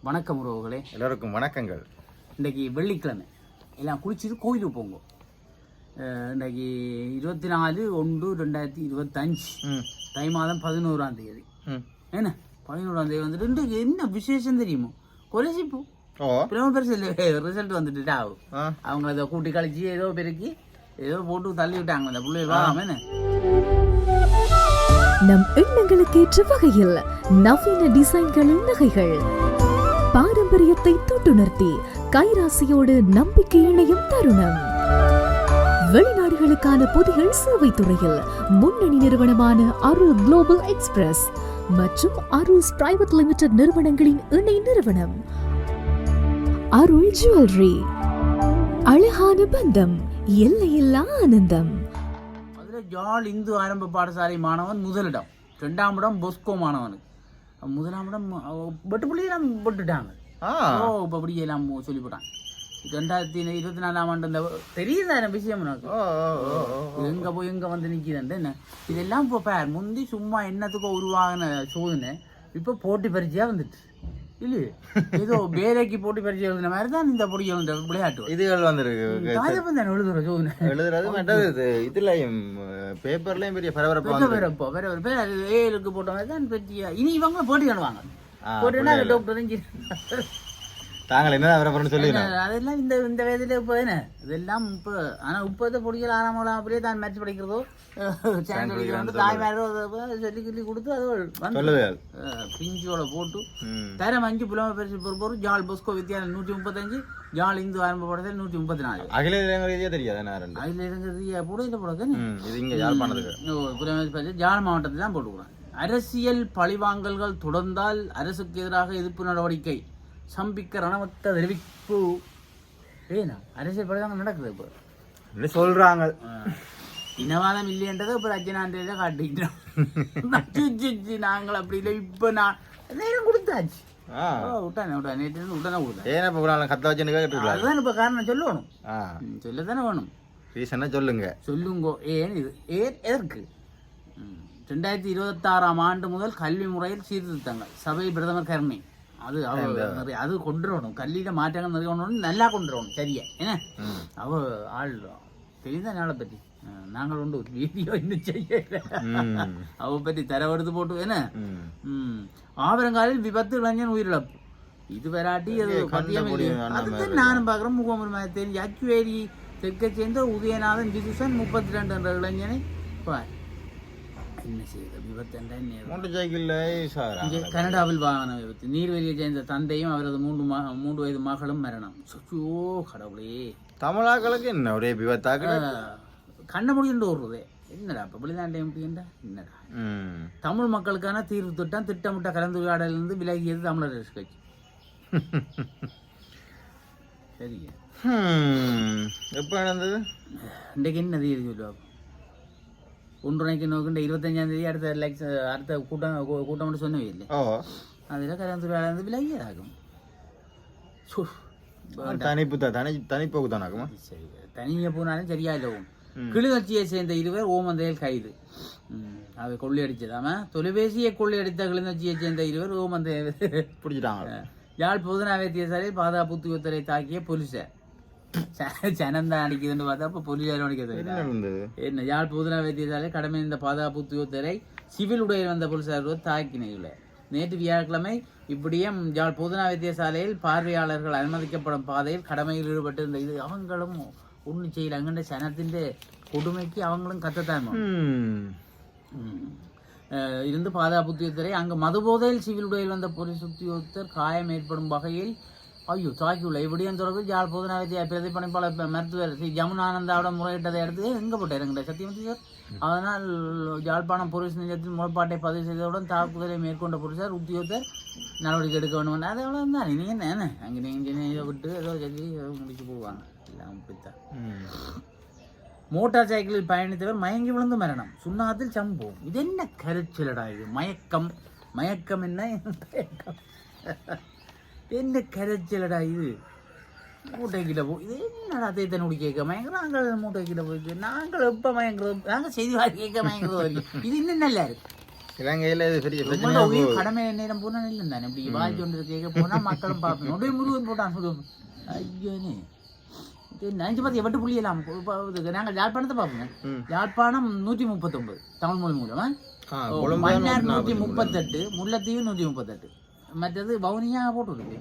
வணக்கம் உறவுகளே, எல்லோருக்கும் வணக்கங்கள். இன்றைக்கி வெள்ளிக்கிழமை, எல்லாம் குளிச்சுட்டு கோயிலுக்கு போங்க. இன்றைக்கி 24/1/2025 தை மாதம் 11ஆம் தேதி. என்ன 11ஆம் தேதி வந்துட்டு இன்றைக்கு என்ன விசேஷம் தெரியுமோ? கொலைசிப்பு பிரம பெருசு ரிசல்ட் வந்துட்டு ஆகும். அவங்க அதை கூட்டி கழிச்சு ஏதோ பெருக்கி ஏதோ போட்டு தள்ளி விட்டாங்க அந்த பிள்ளை வாங்க. என்ன நம் எண்ணங்களுக்கு ஏற்ற வகையில் நவீன டிசைன்களின் நகைகள், பாரம்பரியத்தை தொட்டுணர்த்தி கைராசியோடு நம்பிக்கை இணையும் தருணம். வெளிநாடுகளுக்கான பொதிகள் சேவை துறையில் முன்னணி நிறுவனமான அருள் குளோபல் எக்ஸ்பிரஸ் மற்றும் அருள்ஸ் பிரைவேட் லிமிடெட் நிறுவனங்களின் இணை நிறுவனம் அருள் ஜுவல்லரி. அழகான பந்தம், எல்லையில்லா ஆனந்தம். யாழ் இந்து ஆரம்ப பாடசாலை மாணவன் முதலிடம், 2ஆம் இடம் பொஸ்கோ மாணவனுக்கு, 1ஆம் இடம் வெட்டுப்புள்ளியெல்லாம் போட்டுட்டாங்க. இப்போ அப்படியெல்லாம் சொல்லி போட்டாங்க. 2024ஆம் ஆண்டு இந்த தெரியுதான விஷயம் எனக்கு எங்க போய் எங்க வந்து நிற்கிறேன். என்ன இதெல்லாம் இப்போ பேர் முந்தி சும்மா என்னத்துக்கோ உருவாகின சோதனை இப்போ போட்டி பரிச்சையா வந்துட்டு இல்லையே. ஏதோ வேலைக்கு போட்டி பரிச்சை எழுதுன மாதிரி தான் இந்த பொடியை வந்து விளையாட்டு இதுகள் வந்துருக்கு. எழுதுற சோதனை எழுதுறது மற்றது இதுலயும் பேப்பர்லயும் பெரிய பரபரப்பு ஏழுக்கு போட்ட மாதிரி தான் பெரிய. இனி இவங்க போட்டி காணுவாங்க. போட்டினா டாக்டர் தாங்கள் என்ன வரப்போறேன்னு சொல்லி அதெல்லாம் இந்த வயதுல இப்போ என்ன இதெல்லாம் இப்போ. ஆனால் இப்போ இதை பொடிகள் 6ஆம் அப்படியே தான் மேட்ச் படிக்கிறதோ சேனல் படிக்கிறதோ தாய்மாரோ சொல்லி கொடுத்து அது பிஞ்சோட போட்டு தரம் 5 புலமை பரிசு பொறுப்போம். ஜால் பொஸ்கோ வித்தியாலயம் 135, ஜால் இந்து ஆரம்ப பாடத்தில் 134. அகில இலங்கை தெரியாது. அகில இலங்கை போட இல்லை போட புலமை பரிசு ஜால் மாவட்டத்தில் தான் போட்டுக்கிறாங்க. அரசியல் பழிவாங்கல்கள் தொடர்ந்தால் அரசுக்கு எதிராக எதிர்ப்பு நடவடிக்கை, சம்பிக்க ரணமத்த தெரிவிப்பு. ஏன்னா அரசியல் பழிவாங்கல் நடக்குது இப்போ சொல்றாங்க. இனவாதம் இல்லைன்றதை இப்போ ரஜினாண்டில காட்டிக்கிட்டோம். நாங்கள் அப்படி இல்லை. இப்போ நான் நேரம் கொடுத்தாச்சு. அதுதான் இப்ப காரணம் சொல்லணும். சொல்லத்தானே வேணும். சொல்லுங்க. ஏன் இது ஏன் எதற்கு 2026ஆம் ஆண்டு முதல் கல்வி முறையில் சீர்திருத்தங்கள் சபை பிரதமர் கருணை அது கொண்டு வரணும். கல்வியில மாற்றங்கள் நிறைய கொண்டு நல்லா கொண்டு வரணும். சரியா என்ன அவ ஆள் தெரியுதா நாளை பற்றி நாங்கள் உண்டு ஒரு வீடியோ இன்னும் செய்ய அவ பற்றி தரவெடுத்து போட்டு என்ன ஆவரங்காலில் விபத்து இளைஞன் உயிரிழப்பு. இது வராட்டி அது அதுதான் நானும் பார்க்குறேன். முகமுறை தெரிஞ்சு அச்சுவேரி தெற்கை சேர்ந்த உதயநாதன் ஜிதுசன் 32 என்ற இளைஞனை என்ன செய்யுது விபத்து. கனடாவில் வாகன விபத்து. நீர்வெளியை சேர்ந்த தந்தையும் அவரது 3 வயது மகளும் மரணம். கடவுளே, தமிழாக்களுக்கு என்ன ஒரே விபத்தாக கண்ண முடியுண்டு ஓடுறதே. என்னடா பப்ளிதாண்டே என்னடா என்னடா. தமிழ் மக்களுக்கான தீர்வு திட்டமிட்ட கலந்துரையாடலிருந்து விலகியது தமிழர் கட்சி. சரிங்க, எப்போ நடந்தது? இன்றைக்கு என்ன தேதி சொல்லுவா? ஒன்றுனைக்கு நோக்கின்ற 25ஆம் தேதி அடுத்த கூட்டம் மட்டும் சொன்னவே இல்லை. அதில் கலந்துரையாடலிருந்து விலகியதாகும். தனிப்போக்கு தானாகுமா? சரி, தனியாக போனாலும் சரியா இல்லவும். கிளிநொச்சியை சேர்ந்த 2 ஓமந்தையில் கைது. அவை கொள்ளையடிச்சதாம தொலைபேசியை கொள்ளையடித்த கிளிநொச்சியை சேர்ந்த 2 ஓமந்தையை பிடிச்சிட்டாங்க. யாழ் பொதுநா வைத்தியசாலையில் பாதுகாப்பு உத்தியோகத்தரை தாக்கிய போலீஸார். சனந்தான் அடிக்குதுன்னு பார்த்தா இப்போ போலீஸாரும் அடிக்கிறது என்ன. யாழ் பொதுநா வைத்தியசாலை கடமை இந்த பாதுகாப்பு உத்தியோகத்தரை சிவில் உடையில் வந்த போலீஸார் தாக்கினையில் நேற்று வியாழக்கிழமை இப்படியே யாழ் பொதுநா வைத்தியசாலையில் பார்வையாளர்கள் அனுமதிக்கப்படும் பாதையில் கடமையில் ஈடுபட்டிருந்த இது அவங்களும் ஒன்றும் செய்யல. அங்கண்ட சனத்தின் கொடுமைக்கு அவங்களும் கத்தத்தான் இருந்து பாதுகாப்பு உத்தியோகத்தரை அங்கு மதுபோதையில் சிவில் உடையில் வந்த போலீஸ் உத்தியோகத்தர் காயம் ஏற்படும் வகையில் தாக்கியுள்ள இப்படியும் தொடர்பு யாழ் பொதுநா வைத்திய பிரதிபலிப்பாளர் மருத்துவர் ஸ்ரீ ஜமுனானந்தாவிடம் முறையிட்டதை அடுத்து எங்கே போட்டார் சத்தியமூர்த்தி சார். அதனால் யாழ்ப்பாணம் போலீஸ் நிலையத்தில் முறைப்பாட்டை பதிவு செய்தவுடன் தாக்குதலை மேற்கொண்ட போலீசார் உத்தியோகத்தர் நடவடிக்கை எடுக்க வேண்டும். அது அவ்வளோ தான். நீங்கள் என்ன அங்கே நீங்கள் விட்டு ஏதோ சொல்லி முடிச்சு போடுவாங்க. எல்லாம் அப்படித்தான். மோட்டார் சைக்கிளில் பயணித்தவர் மயங்கி விழுந்து மரணம். சுண்ணாத்தில் சம்பவம். இது என்ன கரைச்சலடா இது? மயக்கம் என்ன என்ன கரைச்சலடா இது? மூட்டை கிட்ட இது என்னடா தேத்தன் குடி கேட்க மயங்குறோம். நாங்கள் மூட்டை கிட்ட போயிட்டு நாங்கள் எப்போ மயங்குறோம்? நாங்கள் செய்தி கேட்க மயங்குறோம். இது இன்னும் நல்லா இருக்கு. இலங்கையில இது பெரிய உங்களோட பிரச்சனை உயிர் கடமை நேரம் போனா இல்லை தானே இப்படி வாழ்த்து கொண்டு கேட்க போனா மக்களும் பார்ப்போம் நொடி முருகன் போட்டான் முருகன் ஐயோனே நினைச்சு பார்த்து எவ்வளவு புள்ளியலாம் நாங்கள் யாழ்ப்பாணத்தை பார்ப்போங்க யாழ்ப்பாணம் 139 தமிழ் மொழி மூலமா மன்னார் 138 முல்லைத்தீவு 138 மற்றது வவுனியா போட்டு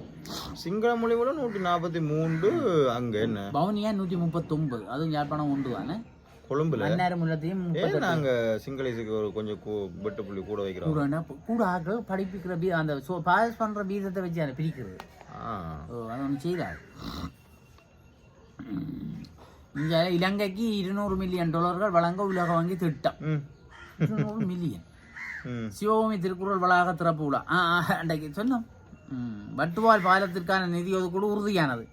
சிங்கள மொழி கூட 143 அங்க என்ன வவுனியா 139 அதுவும் யாழ்ப்பாணம் உண்டு தானே கொழும்புல மன்னார் முல்லைத்தீவு நாங்க சிங்களீஸுக்கு ஒரு கொஞ்சம் வெட்டு புள்ளி கூட வைக்கிறோம் கூட ஆக படிப்பிக்கிற அந்த பாஸ் பண்ற பீதத்தை வச்சு அதை பிரிக்கிறது அது ஒன்று செய்தார் இங்கே இலங்கைக்கு $200 மில்லியன் வழங்க உலக வங்கி திட்டம் 200 மில்லியன் சிவபூமி திருக்குறள் வளாக திறப்பு விழா அன்றைக்கு சொன்னோம் வட்டுவால் பாலத்திற்கான நிதி ஒதுக்கீடு உறுதியானது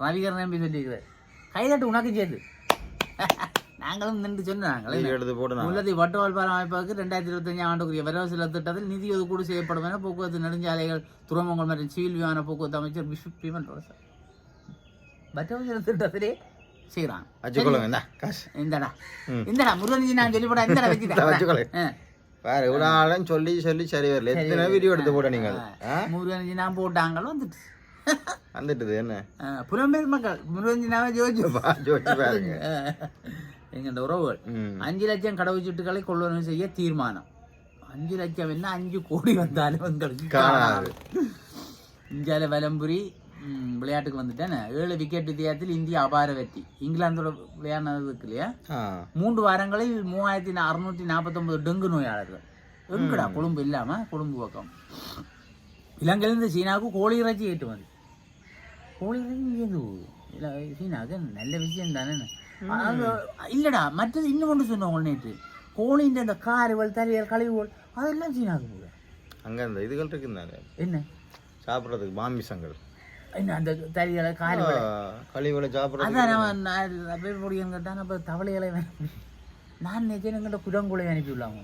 ரவிகரன் நம்பி சொல்லியிருக்கிறார் கைதட்டு உனக்கு சேர்த்து நாங்களும் நின்று சொன்னாங்களே உள்ளதை வட்டுவால் பாலம் அமைப்பதற்கு 2025 ஆண்டுக்குரிய வரவு செலவு திட்டத்தில் நிதி ஒதுக்கீடு செய்யப்படும் என போக்குவரத்து நெடுஞ்சாலைகள் துறைமுகங்கள் மற்றும் சிவில் விமான போக்குவரத்து அமைச்சர் பிஷப் பீமன் வரவு செலவு திட்டத்திலே செய்யறான் இந்தடா முருகன்ஜி நான் சொல்லி போட இந்தடா வச்சுட்டேன் வேற இவ்வளவு சொல்லி சொல்லி சரி வரல எத்தனை வீடியோ எடுத்து போட நீங்கள் முருகன்ஜி நான் போட்டாங்களும் வந்துட்டுது என்ன புலம்பெயர் மக்கள் முருகன்ஜினாவே ஜோதிச்சு பாருங்க எங்க உறவுகள் 5 லட்சம் கடவுச்சீட்டுகளை கொள்வனவு செய்ய தீர்மானம் 5 லட்சம் என்ன 5 கோடி வந்தாலும் வந்து இந்தியாவில வலம்புரி விளையாட்டுக்கு வந்துட்டேன் 7 விக்கெட் வித்தியாசத்தில் இந்தியா அபார வெற்றி இங்கிலாந்தோட விளையாடுறதுக்கு இல்லையா 3 வாரங்களில் 3649 டெங்கு நோயாளர்கள் எங்கடா கொழும்பு இல்லாம கொழும்பு பக்கம் இலங்கையிலிருந்து சீனாவுக்கு கோழி இறைச்சி ஏற்றுமதி கோழி இறைச்சி சீனாவுக்கு நல்ல விஷயம் தானே இல்லடா மற்றது இன்னும் கொண்டு சொன்னவங்க நேற்று கோழின்ற அந்த காருவல் தலையல் கழிவுகள் அதெல்லாம் சீனாவுக்கு போகுது அங்க அந்த இதுகள் இருக்குந்தாங்க என்ன சாப்பிட்றதுக்கு மாமிசங்கள் என்ன அந்த தறிகளை கழிவுகளை சாப்பிட்றது அதான் நான் கேட்டான் அப்போ தவளைகளை நான் நினைச்சேன் குடங்குலை அனுப்பி விடலாமோ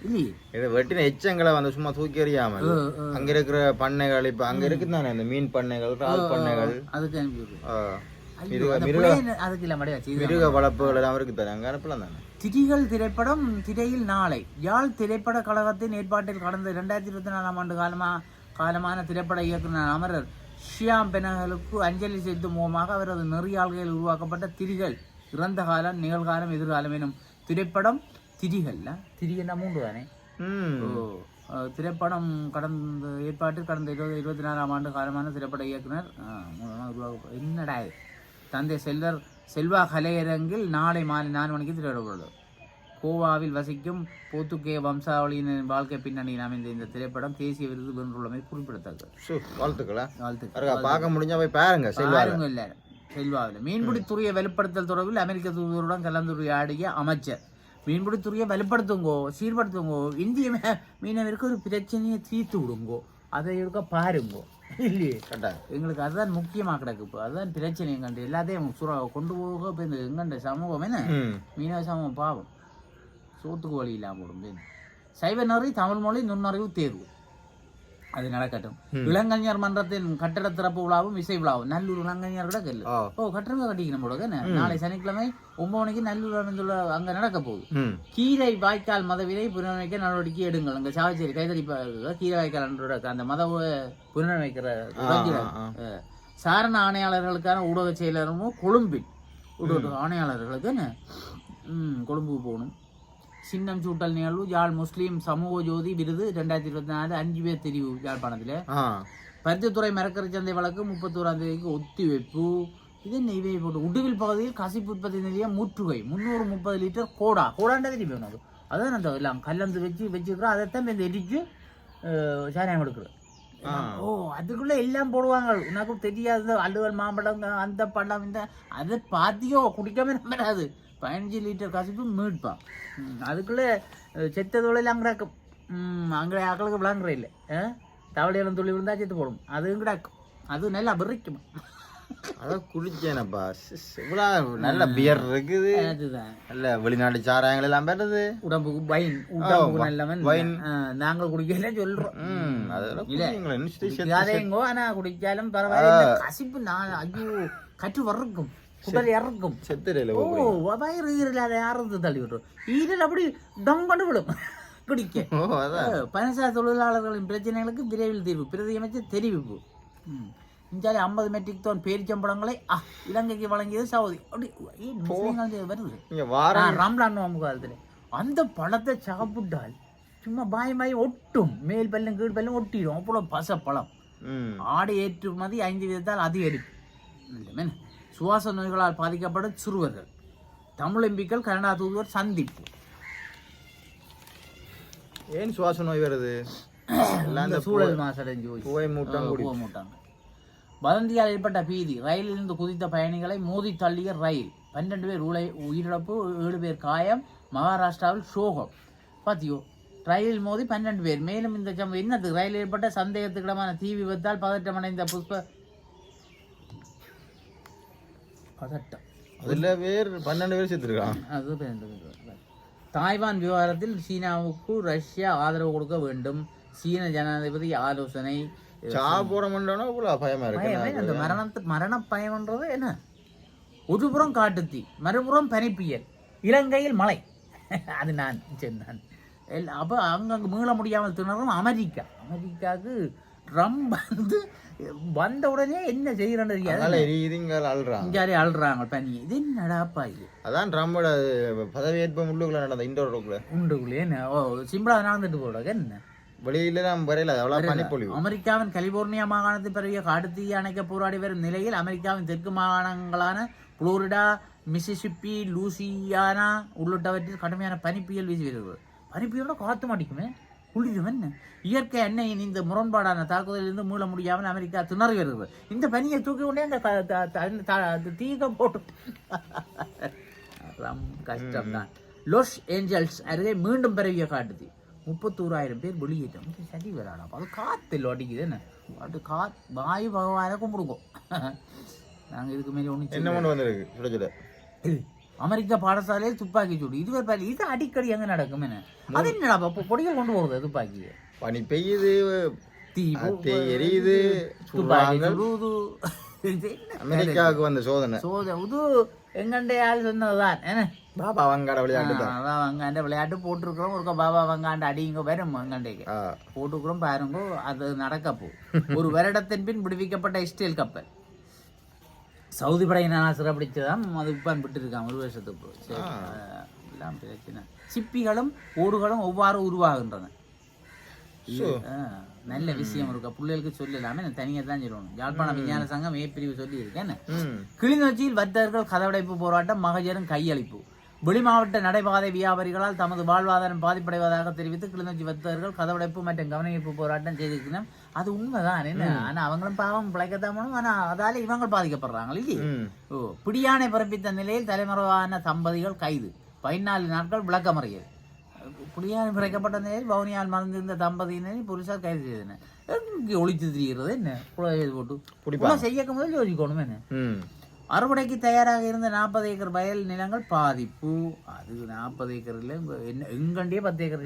இல்லையே இதை வெட்டின எச்சங்களை வந்து சும்மா தூக்கி எறியாமல் அங்க இருக்கிற பண்ணைகள் இப்ப அங்க இருக்குது தானே இந்த மீன் பண்ணைகள் இறால் பண்ணைகள் அதுக்கு அனுப்பி மிருக வளர்ப்புகள் எல்லாம் இருக்கு தானே அங்க அனுப்பலாம் தானே திரிகள் திரைப்படம் திரையில் நாளை யாழ் திரைப்பட கழகத்தின் ஏற்பாட்டில் கடந்த 2024 ஆண்டு காலமான திரைப்பட இயக்குனர் அமரர் ஷியாம் பெனகலுக்கு அஞ்சலி செலுத்தும் மூலமாக அவரது நெறியாள்களில் உருவாக்கப்பட்ட திரிகள் இறந்த காலம் நிகழ்காலம் எதிர்காலம் எனும் திரைப்படம் திரிகள்ல திரிகள்னா 3 தானே திரைப்படம் ஏற்பாட்டில் கடந்த 2024 ஆண்டு காலமான திரைப்பட இயக்குனர் என்னடா தந்தை செல்வா கலையரங்கில் நாளை மாலை 4 மணிக்கு திரையிடப்படும் கோவாவில் வசிக்கும் போர்த்துகேய வம்சாவளியினரின் வாழ்க்கை பின்னணியில் அமைந்த இந்த திரைப்படம் தேசிய விருது வென்றுள்ளமை குறிப்பிடத்தக்கது. வாழ்த்துக்கள். பார்க்க முடிஞ்சா போய் பாருங்க. செல்வாவில் மீன்பிடித்துறையை வலுப்படுத்தல் தொடர்பில் அமெரிக்க தூதருடன் கலந்துரையாடிய அமைச்சர் மீன்பிடித்துறையை வலுப்படுத்துங்கோ சீர்படுத்துங்கோ இந்திய மீனவருக்கு ஒரு பிரச்சனையை தீர்த்து விடுங்கோ அதை இருக்க பாருங்கோ இல்லையே எங்களுக்கு அதுதான் முக்கியமாக கிடக்கு. இப்போ அதுதான் பிரச்சனை எங்கண்டு எல்லாத்தையும் கொண்டு போக இப்போ இந்த எங்கண்ட சமூகம் என்ன மீனவ சமூகம் பாவம் சோத்துக்கு வழி இல்லாமல் போடும். சைவ நெறி தமிழ் மொழி நுண்ணறிவு தேர்வு அது நடக்கட்டும். இளங்கலைஞர் மன்றத்தின் கட்டட திறப்பு விழாவும் இசை விழாவும் நல்லூர் இளங்கலைஞர் கூட கல்லு கட்டணம் கட்டிக்கணும் போடுங்க. நாளை சனிக்கிழமை 9 மணிக்கு நல்லூர் அமைந்துள்ள அங்க நடக்க போகுது. கீரை வாய்க்கால் மதவினை புனரமைக்க நடவடிக்கை எடுங்கள். அங்க சாவச்சேரி கைதடிப்பாக கீரை வாய்க்கால் அந்த மத புனரமைக்கிற சாரண ஆணையாளர்களுக்கான ஊடக செயலரும் கொழும்பில் ஆணையாளர்களுக்கு கொழும்புக்கு போகணும். சின்னம் சூட்டல் நிகழ்வு யாழ் முஸ்லீம் சமூக ஜோதி விருது 2024 5 பேர் தெரிவு யாழ்ப்பாணத்தில். பருத்தித்துறை மரக்கறி சந்தை வழக்கு 31ஆம் தேதிக்கு ஒத்திவைப்பு. இது என்ன இவை போட்டு உடுவில் பகுதியில் கசிப்பு உற்பத்தி நிலையம் முற்றுகை 330 லிட்டர் கோடாண்டே தெரியும் அது. அதான் அந்த எல்லாம் கல்லந்து வச்சுக்கிறோம் அதைத்தான் இந்த எரிச்சு சாராயம் எடுக்கிறோம். அதுக்குள்ள எல்லாம் போடுவாங்க. உனக்கு தெரியாது அள்ளுவல் மாம்பழம் அந்த பழம் இந்த அதை பாத்தியோ குடிக்காம நம்பராது. 15 லிட்டர் கசிப்பு மீட்பா. அதுக்குள்ள செத்த தொழிலாம் கிடக்கும். அங்கே ஆக்களுக்கு விளாங்குற இல்லை தவளையெல்லாம் தொழில் விழுந்தா செத்து போடும். அதுவும் கிடக்கும். அது நல்லா விரைக்கும். அதான் குளிச்சேனப்பா நல்ல பியர் இருக்குது. அதுதான் நல்ல வெளிநாட்டு சாராயங்கள் எல்லாம் பெறது உடம்புக்கு வைன் உடம்புக்கு நல்லவன் நாங்கள் குடிக்கல சொல்றோம். அதேங்கோ ஆனா குடிச்சாலும் பரவாயில்ல. கசிப்பு நான் ஐயோ கற்று வர்றக்கும் உடல் இறக்கும் செத்துறையில வயிறு ஈரல் அதை யாரும் தள்ளி விட்டுரும். ஈரல் அப்படி டம் கொண்டு விடும். சாக்கடிக்க பனசார் தொழிலாளர்களின் பிரச்சனைகளுக்கு விரைவில் தீர்வு பிரதி அமைச்சர் தெரிவிப்பு. இந்தியாவில் 50 மெட்ரிக் டன் பேரிச்சம்பழங்களை இலங்கைக்கு வழங்கியது சவுதி. அப்படி வருது ரம்லான் நோம்பு காலத்தில் அந்த பழத்தை சாப்பிட்டால் சும்மா பாய் ஒட்டும், மேல் பல்லும் கீழ் பல்லும் ஒட்டிடும். அவ்வளோ பசப்பழம். ஆடு ஏற்றுமதி 5 வீதத்தால் அதிகரிப்பு. சுவாச நோய்களால் பாதிக்கப்படும் சிறுவர்கள். தமிழ் எம்பிக்கள் கனடா தூதுவர் சந்திப்பு. ஏன் சுவாச நோய் வருது? சூழல் மாசடைஞ்சு மூட்டாங்க. வதந்தியால் ஏற்பட்ட பீதி. ரயிலிருந்து குதித்த பயணிகளை மோதி தள்ளிய ரயில். 12 பேர் உயிரிழப்பு, 7 பேர் காயம். மகாராஷ்டிராவில் சோகம். பாத்தியோ, ரயில் மோதி 12 பேர். மேலும் இந்த சம்பவம் என்னது? ரயில் ஏற்பட்ட சந்தேகத்துக்கிடமான தீ விபத்தால் பதற்றமடைந்த பதட்டம். அதுல பேர் 12 பேர் செத்துருக்கான். அது தாய்வான் விவகாரத்தில் சீனாவுக்கு ரஷ்யா ஆதரவு கொடுக்க வேண்டும். சீன ஜனாதிபதி ஆலோசனை. மரண பயம்ன்றது என்ன? ஒரு புறம் காட்டுத்தீ, மறுபுறம் பனிப்புயல், இலங்கையில் மழை. அது நான் சொன்னான். அப்போ அங்கங்கே மீள முடியாமல் திணறும் அமெரிக்காவுக்கு ட்ரம்ப் வந்த உடனே என்ன செய்யறது அழுறாங்க பனி. இது என்னடாப்பா இது? அதான் ட்ரம்போட பதவியேற்பு உள்ளுக்குள்ள நடந்த உண்டுக்குள்ளே சிம்பிளா நடந்துட்டு போடுறாங்க. என்ன வெளியில நாம் வரையில அவ்வளவு பனிப்பொழிவு. அமெரிக்காவின் கலிபோர்னியா மாகாணத்தில் பரவிய காட்டுத்தீயை அணைக்க போராடி வரும் நிலையில் அமெரிக்காவின் தெற்கு மாகாணங்களான புளோரிடா, மிசிசிப்பி, லூசியானா உள்ளிட்டவற்றில் கடுமையான பனிப்புயல் வீசி வருகிறது. பனிப்புயலோட காத்து மாட்டிக்குமே, குளிரும். என்ன இயற்கை எண்ணெயின் இந்த முரண்பாடான தாக்குதலிலிருந்து மீள முடியாமல் அமெரிக்கா திணறி வருகிறது. இந்த பனியை தூக்கி கொண்டே அந்த தீக போட்டு கஷ்டம்தான். லாஸ் ஏஞ்சல்ஸ் அருகே மீண்டும் பரவிய காட்டுத்தீ. 31,000 பேர் வெளியேற்றம். சரி வராடா, அது காத்தில் அடிக்குது. என்ன அது வாயு பகவான கும்பிடுவோம். நாங்கள் இதுக்கு மேலே ஒன்று அமெரிக்கா பாடசாலையில் துப்பாக்கி சூடு. இது அடிக்கடி எங்க நடக்கும்? என்ன அது என்னடா பொடிகள் கொண்டு போகுது துப்பாக்கியை? பனி பெய்யுது, தீ எரியுது, அமெரிக்காவுக்கு வந்த சோதனை இது எங்கண்டே ஆள் சொன்னதுதான். என்ன பாபா வங்காட வங்காண்ட விளையாட்டு போட்டிருக்கிறோம். ஒருக்கா பாபா வங்காண்ட அடிங்க வரும் வங்காண்டைக்கு போட்டுக்கிறோம். பாருங்க, அது நடக்கப்போ. ஒரு வருடத்தின் பின் விடுவிக்கப்பட்ட இஸ்ரேல் கப்பல். சவுதி படையினால் சிறப்பிடிச்சதான் அது உப்பான் விட்டு இருக்கான் 1 வருஷத்துக்கு. எல்லாம் பிரச்சனை. சிப்பிகளும் ஓடுகளும் ஒவ்வாறு உருவாகின்றன. நல்ல விஷயம் இருக்கா, பிள்ளைகளுக்கு சொல்லலாமே. தனியாக தான் சொல்லணும். யாழ்ப்பாண விஞ்ஞான சங்கம் பிரிவு சொல்லி இருக்கேன். கிளிநொச்சியில் வர்த்தகர்கள் கதவடைப்பு போராட்டம், மகஜரும் கையளிப்பு. வெளி மாவட்ட நடைபாதை வியாபாரிகளால் தமது வாழ்வாதாரம் பாதிப்படைவதாக தெரிவித்து கிளிநொச்சி வர்த்தகர்கள் கதவடைப்பு மற்றும் கவனஈர்ப்பு போராட்டம் செய்திருக்கணும். அது உண்மைதான். என்ன, ஆனா அவங்களும் பாவம் பிழைக்கத்தான் போனோம். ஆனா அதால இவங்க பாதிக்கப்படுறாங்க இல்லையே. பிடியானை பிறப்பித்த நிலையில் தலைமறைவான தம்பதிகள் கைது. 14 நாட்கள் விளக்கமறியல். பிடியானை பிறக்கப்பட்ட நிலையில் வவுனியால் மறந்திருந்த தம்பதியினரை போலீசார் கைது செய்தனர். எங்கே ஒழித்து திரிகிறது? என்ன போட்டு செய்யக்க முதல் யோசிக்கணும். என்ன அறுவடைக்கு தயாராக இருந்த 40 ஏக்கர் வயல் நிலங்கள் பாதிப்பு. அது 40 ஏக்கர் இல்லை, எங்கண்டே 10 ஏக்கர்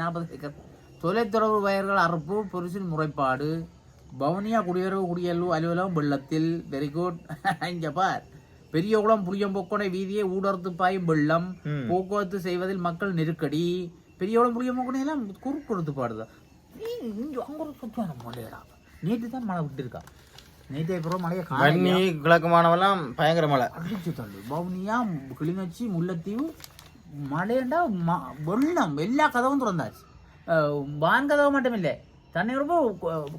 40 ஏக்கர். தொலைத்தொடர்பு வயர்கள் அறுப்பு, பொரிசில் முறைப்பாடு. வவுனியா குடியுறவு குடியல்வு அலுவலகம் வெள்ளத்தில். Very good. இங்க பார், பெரியகுளம் புளியம்பொக்கொடை வீதியை ஊடறுத்து பாயும் வெள்ளம். போக்குவரத்து செய்வதில் மக்கள் நெருக்கடி. பெரியகுளம் புளியம்பொக்கொடை எல்லாம் குறுக்கொடுத்து பாடுதா. அங்க ஒரு சுத்தமான மழையடா. நேற்று தான் மழை விட்டுருக்கா. நேற்றைய பிறகு மழையை கிழக்கு மாணவெல்லாம் பயங்கர மழை அடிச்சு தள்ளு. வவுனியா, கிளிநொச்சி, முல்லைத்தீவு மழையண்டா வெள்ளம். எல்லா கதவும் திறந்தாச்சு. வான் கதவு மட்டும் இல்லை, தண்ணி ரொம்ப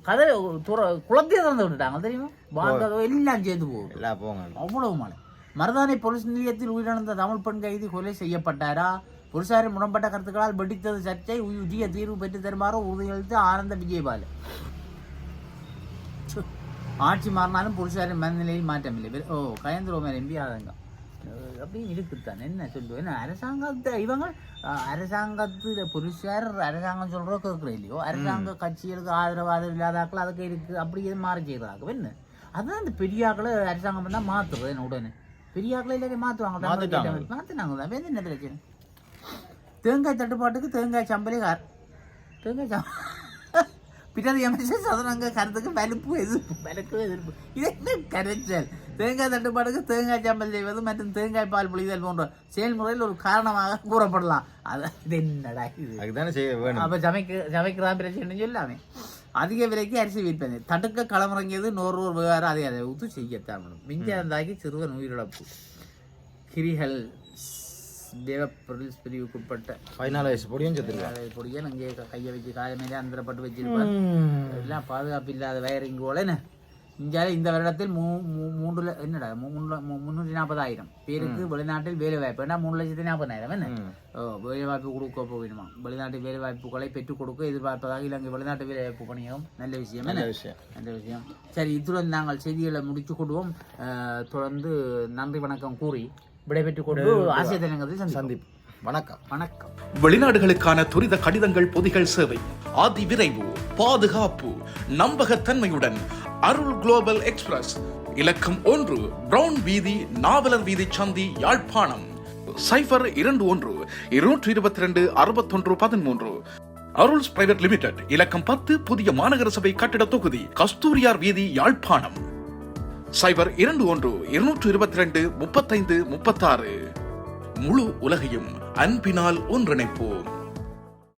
கதவை குளத்தையே திறந்து விட்டுட்டாங்க தெரியுமா. வான் கதவு எல்லாம் சேர்ந்து போகும். அவ்வளவு மழை. மருதானை போலீஸ் நிலையத்தில் உயிரிழந்த தமிழ் பெண் கைதி கொலை செய்யப்பட்டாரா? போலீசாரின் முரண்பட்ட கருத்துக்களால் வெடித்தது சர்ச்சை. உரிய தீர்வு பெற்று தருமாறு உறுதியளித்து ஆனந்த விஜயபால. ஆட்சி மாறினாலும் போலீசாரின் மனநிலையில் மாற்றம் இல்லை. கயந்திரோமர் எம்பி ஆதங்கம் அப்படின்னு இருக்குத்தான். என்ன சொல்லுவோம்? என்ன அரசாங்கத்தை இவங்க அரசாங்கத்தில் போலீசார் அரசாங்கம் சொல்கிறோம் கேட்குறோம் இல்லையோ. அரசாங்க கட்சிகளுக்கு ஆதரவு இல்லாதாக்கள் அதுக்கு இருக்குது. அப்படி எது மாறி செய்கிறாங்க. என்ன அதுதான் இந்த பெரியாக்களை அரசாங்கம் பண்ணால் மாற்றுறது. என்ன உடனே பெரியாக்களை இல்லை மாற்றுவாங்க. மாற்றினாங்க தான். என்ன பிரச்சனை? தேங்காய் தட்டுப்பாட்டுக்கு தேங்காய் சம்பளி தேங்காய் பின்னாடி அமைச்சர் சதுரங்க கருத்துக்கு வலுப்பு எதிர்ப்பு இது என்ன கரைச்சல்? தேங்காய் தட்டுப்பாடுக்கு தேங்காய் சாம்பல் செய்வது மற்றும் தேங்காய் பால் புளிதல் போன்ற செயல்முறையில் ஒரு காரணமாக கூறப்படலாம். இது என்னடா இது? அதுதானே செய்ய வேணும். அப்போ சமைக்கிறான் பிரச்சனை சொல்லாமே. அதிக விலைக்கு அரிசி விற்பனை தடுக்க களமிறங்கியது நோர்வோர் விவகாரம் அதை ஊத்து செய்யத்தான் மிஞ்சாந்தாக்கி சிறுவன் உயிரிழப்பு. கிரிகள் பிரிவுக்குட்பட்ட 14 வயசு பொடியும் செத்துருக்காங்க. பொடியன் அங்கே கையை வச்சு காலை மேலே அந்தரப்பட்டு வச்சிருப்பான். எல்லாம் பாதுகாப்பு இல்லாத வயரிங் போல இந்தியாவில் இந்த வருடத்தில் 340,000 பேருக்கு வெளிநாட்டில் வேலை வாய்ப்பு. ஏன்னா 3,40,000 என்ன வேலை வாய்ப்பு கொடுக்க போகணுமா? வெளிநாட்டு வேலை வாய்ப்புகளை பெற்றுக் கொடுக்க எதிர்பார்ப்பதாக இலங்கை வெளிநாட்டு வேலை வாய்ப்பு பணியகம். நல்ல விஷயம், நல்ல விஷயம். சரி, இத்துடன் நாங்கள் செய்திகளை முடிச்சு கொள்வோம். தொடர்ந்து நன்றி வணக்கம் கூறி விடைபெற்றுக் கொண்டு ஆசிய தலைநகரத்தில் சந்திப்பு. வணக்கம். வணக்கம். வெளிநாடுகளுக்கான துரித கடிதங்கள் பொதிகள் சேவை, ஆதி விரைவு, பாதுகாப்பு, நம்பகத்தன்மையுடன் அருள் குளோபல் எக்ஸ்பிரஸ், இலக்கம் 1, பிரவுன் வீதி, நாவலர் வீதி சந்தி, யாழ்ப்பாணம். 021-222-6113. அருள்ஸ் பிரைவேட் லிமிடெட், இலக்கம் 10, புதிய மாநகர சபை கட்டிட தொகுதி, கஸ்தூரியார் வீதி, யாழ்ப்பாணம். 021-222-3536. முழு உலகையும் அன்பினால் ஒன்றிணைப்போம்.